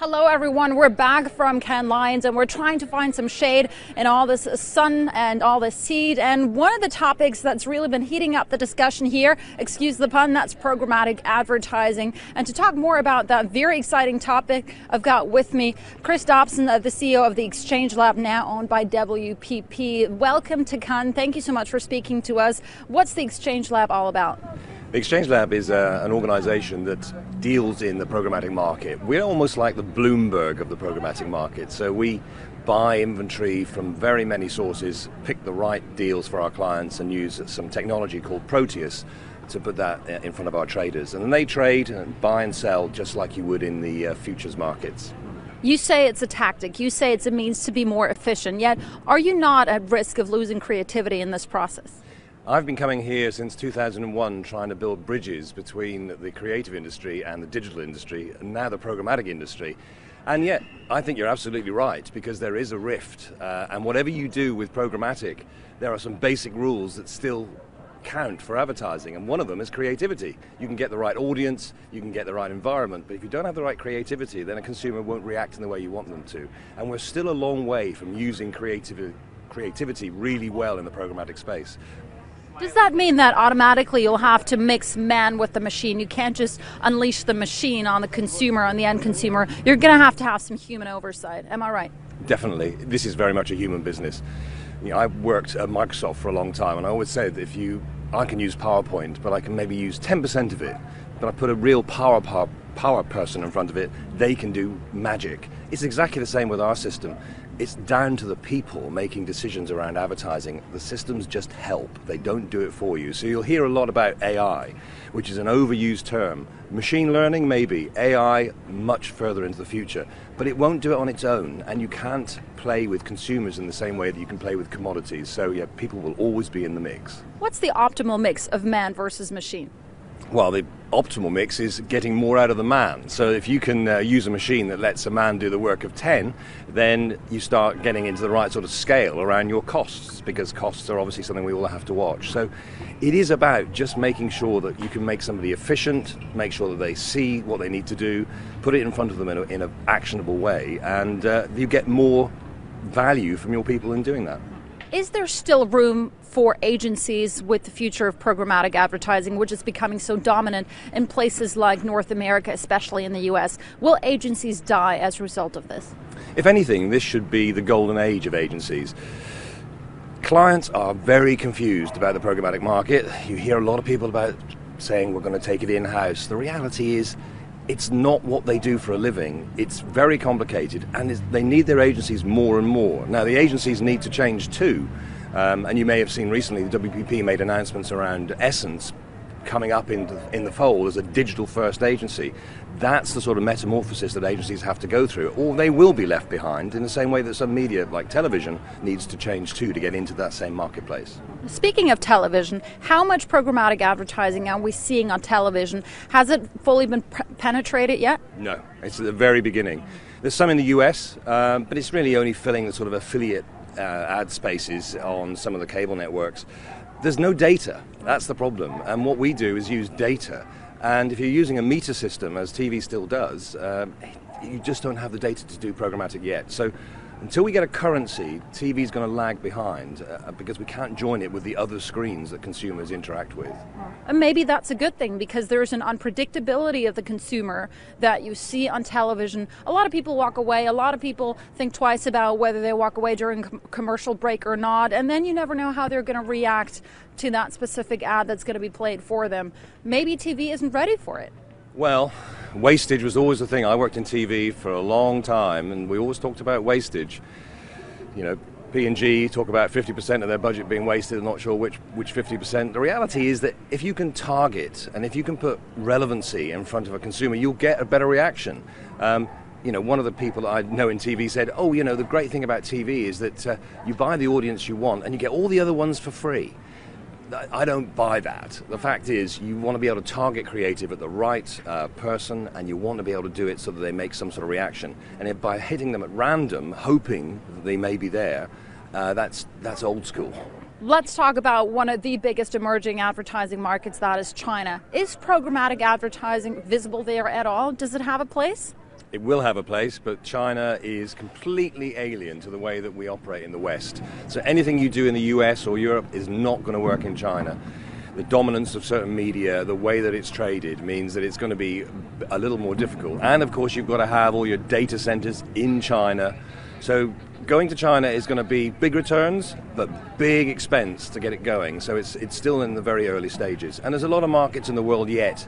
Hello everyone, we're back from Cannes Lions and we're trying to find some shade in all this sun and all this heat, and one of the topics that's really been heating up the discussion here, excuse the pun, that's programmatic advertising. And to talk more about that very exciting topic, I've got with me Chris Dobson, the CEO of the Exchange Lab, now owned by WPP. Welcome to Cannes. Thank you so much for speaking to us. What's the Exchange Lab all about? The Exchange Lab is an organization that deals in the programmatic market. We're almost like the Bloomberg of the programmatic market. So we buy inventory from very many sources, pick the right deals for our clients, and use some technology called Proteus to put that in front of our traders. And then they trade and buy and sell just like you would in the futures markets. You say it's a tactic, you say it's a means to be more efficient, yet are you not at risk of losing creativity in this process? I've been coming here since 2001 trying to build bridges between the creative industry and the digital industry, and now the programmatic industry. And yet, I think you're absolutely right, because there is a rift. And whatever you do with programmatic, there are some basic rules that still count for advertising. And one of them is creativity. You can get the right audience, you can get the right environment, but if you don't have the right creativity, then a consumer won't react in the way you want them to. And we're still a long way from using creativity really well in the programmatic space. Does that mean that automatically you'll have to mix man with the machine? You can't just unleash the machine on the consumer, on the end consumer. You're going to have some human oversight. Am I right? Definitely. This is very much a human business. You know, I've worked at Microsoft for a long time, and I always said I can use PowerPoint, but I can maybe use 10% of it. But I put a real power person in front of it, they can do magic. It's exactly the same with our system. It's down to the people making decisions around advertising. The systems just help. They don't do it for you. So you'll hear a lot about AI, which is an overused term. Machine learning, maybe. AI, much further into the future. But it won't do it on its own. And you can't play with consumers in the same way that you can play with commodities. So yeah, people will always be in the mix. What's the optimal mix of man versus machine? Well, the optimal mix is getting more out of the man. So if you can use a machine that lets a man do the work of 10, then you start getting into the right sort of scale around your costs, because costs are obviously something we all have to watch. So it is about just making sure that you can make somebody efficient, make sure that they see what they need to do, put it in front of them in an actionable way, and you get more value from your people in doing that. Is there still room for agencies with the future of programmatic advertising, which is becoming so dominant in places like North America, especially in the US? Will agencies die as a result of this? If anything, this should be the golden age of agencies. Clients are very confused about the programmatic market. You hear a lot of people about saying we're going to take it in-house. The reality is, it's not what they do for a living. It's very complicated, and they need their agencies more and more. Now, the agencies need to change too, and you may have seen recently the WPP made announcements around Essence coming up in the fold as a digital-first agency. That's the sort of metamorphosis that agencies have to go through, or they will be left behind in the same way that some media, like television, needs to change too to get into that same marketplace. Speaking of television, how much programmatic advertising are we seeing on television? Has it fully been penetrated yet? No, it's at the very beginning. There's some in the US, but it's really only filling the sort of affiliate ad spaces on some of the cable networks. There's no data. That's the problem. And what we do is use data. And if you're using a meter system, as TV still does, you just don't have the data to do programmatic yet. So until we get a currency, TV is going to lag behind because we can't join it with the other screens that consumers interact with. And maybe that's a good thing, because there's an unpredictability of the consumer that you see on television. A lot of people walk away. A lot of people think twice about whether they walk away during a commercial break or not. And then you never know how they're going to react to that specific ad that's going to be played for them. Maybe TV isn't ready for it. Well, wastage was always the thing. I worked in TV for a long time, and we always talked about wastage. You know, P&G talk about 50% of their budget being wasted. I'm not sure which 50%. The reality is that if you can target and if you can put relevancy in front of a consumer, you'll get a better reaction. You know, one of the people that I know in TV said, oh, you know, the great thing about TV is that you buy the audience you want and you get all the other ones for free. I don't buy that. The fact is, you want to be able to target creative at the right person, and you want to be able to do it so that they make some sort of reaction. And if by hitting them at random, hoping that they may be there, that's old school. Let's talk about one of the biggest emerging advertising markets, that is China. Is programmatic advertising visible there at all? Does it have a place? It will have a place, but China is completely alien to the way that we operate in the West. So anything you do in the US or Europe is not going to work in China. The dominance of certain media, the way that it's traded, means that it's going to be a little more difficult. And of course, you've got to have all your data centers in China. So going to China is going to be big returns, but big expense to get it going. So it's still in the very early stages. And there's a lot of markets in the world yet,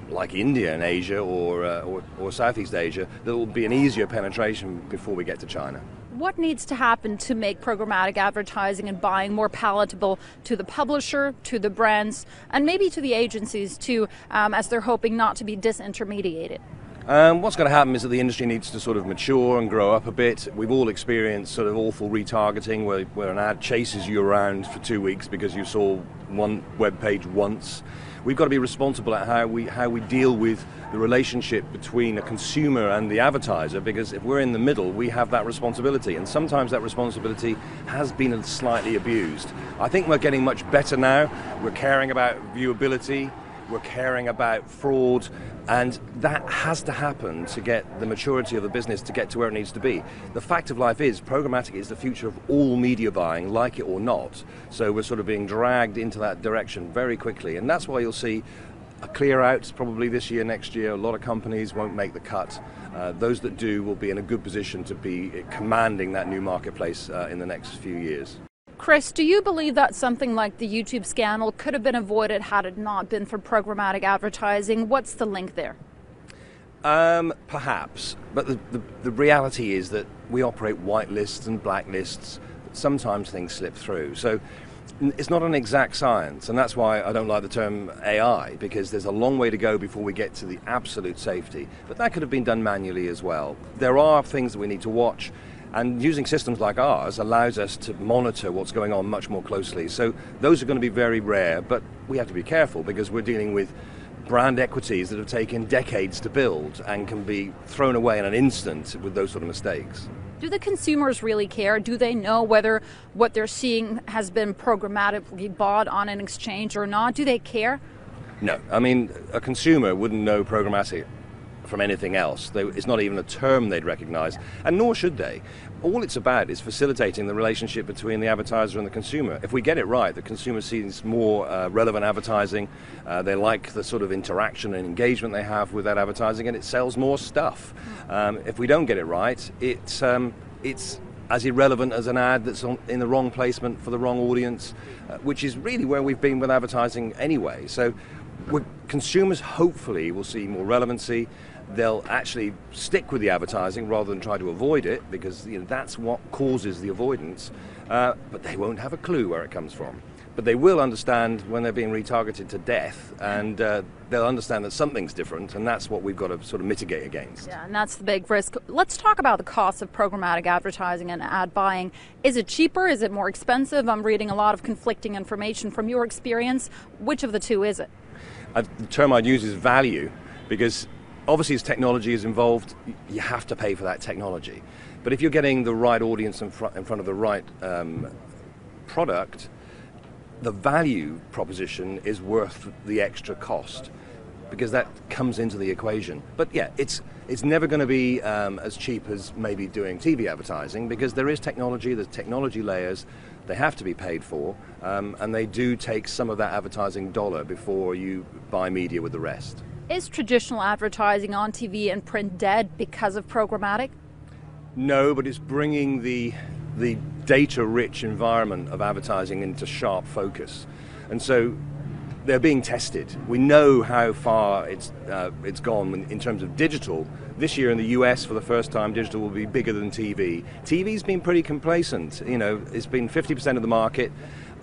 like India and Asia or Southeast Asia, that will be an easier penetration before we get to China. What needs to happen to make programmatic advertising and buying more palatable to the publisher, to the brands, and maybe to the agencies too, as they're hoping not to be disintermediated? What's going to happen is that the industry needs to sort of mature and grow up a bit. We've all experienced sort of awful retargeting where an ad chases you around for 2 weeks because you saw one web page once. We've got to be responsible at how we deal with the relationship between a consumer and the advertiser, because if we're in the middle, we have that responsibility, and sometimes that responsibility has been slightly abused. I think we're getting much better now. We're caring about viewability, we're caring about fraud, and that has to happen to get the maturity of the business to get to where it needs to be. The fact of life is, programmatic is the future of all media buying, like it or not. So we're sort of being dragged into that direction very quickly, and that's why you'll see a clear out probably this year, next year. A lot of companies won't make the cut. Those that do will be in a good position to be commanding that new marketplace in the next few years. Chris, do you believe that something like the YouTube scandal could have been avoided had it not been for programmatic advertising? What's the link there? Perhaps, but the reality is that we operate white lists and black lists. Sometimes things slip through. So it's not an exact science, and that's why I don't like the term AI, because there's a long way to go before we get to the absolute safety. But that could have been done manually as well. There are things that we need to watch. And using systems like ours allows us to monitor what's going on much more closely. So those are going to be very rare, but we have to be careful because we're dealing with brand equities that have taken decades to build and can be thrown away in an instant with those sort of mistakes. Do the consumers really care? Do they know whether what they're seeing has been programmatically bought on an exchange or not? Do they care? No. I mean, a consumer wouldn't know programmatic from anything else. It's not even a term they'd recognize, and nor should they. All it's about is facilitating the relationship between the advertiser and the consumer. If we get it right, the consumer sees more relevant advertising, they like the sort of interaction and engagement they have with that advertising, and it sells more stuff. If we don't get it right, it's as irrelevant as an ad that's in the wrong placement for the wrong audience, which is really where we've been with advertising anyway. So consumers hopefully will see more relevancy. They'll actually stick with the advertising rather than try to avoid it, because that's what causes the avoidance. But they won't have a clue where it comes from. But they will understand when they're being retargeted to death, and they'll understand that something's different, and that's what we've got to sort of mitigate against. Yeah, and that's the big risk. Let's talk about the cost of programmatic advertising and ad buying. Is it cheaper? Is it more expensive? I'm reading a lot of conflicting information. From your experience, which of the two is it? The term I'd use is value, because obviously as technology is involved, you have to pay for that technology. But if you're getting the right audience in front of the right product, the value proposition is worth the extra cost, because that comes into the equation. But yeah, it's never going to be as cheap as maybe doing TV advertising, because there is technology, there's technology layers, they have to be paid for, and they do take some of that advertising dollar before you buy media with the rest. Is traditional advertising on TV and print dead because of programmatic? No, but it's bringing the data-rich environment of advertising into sharp focus. And so they're being tested. We know how far it's gone in terms of digital. This year in the US, for the first time, digital will be bigger than TV. TV's been pretty complacent. It's been 50% of the market,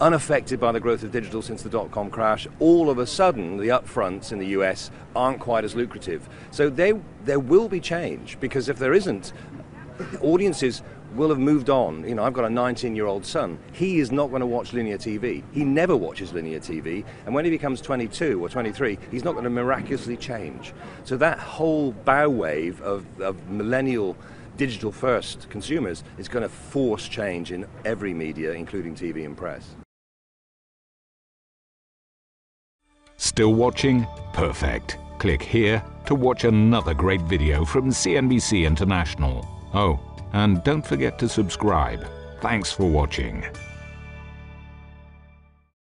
unaffected by the growth of digital since the dot-com crash. All of a sudden, the upfronts in the US aren't quite as lucrative. So there will be change, because if there isn't, audiences will have moved on. I've got a 19-year-old son. He is not going to watch linear TV. He never watches linear TV. And when he becomes 22 or 23, he's not going to miraculously change. So that whole bow wave of millennial digital-first consumers is going to force change in every media, including TV and press. Still watching? Perfect. Click here to watch another great video from CNBC International. Oh, and don't forget to subscribe. Thanks for watching.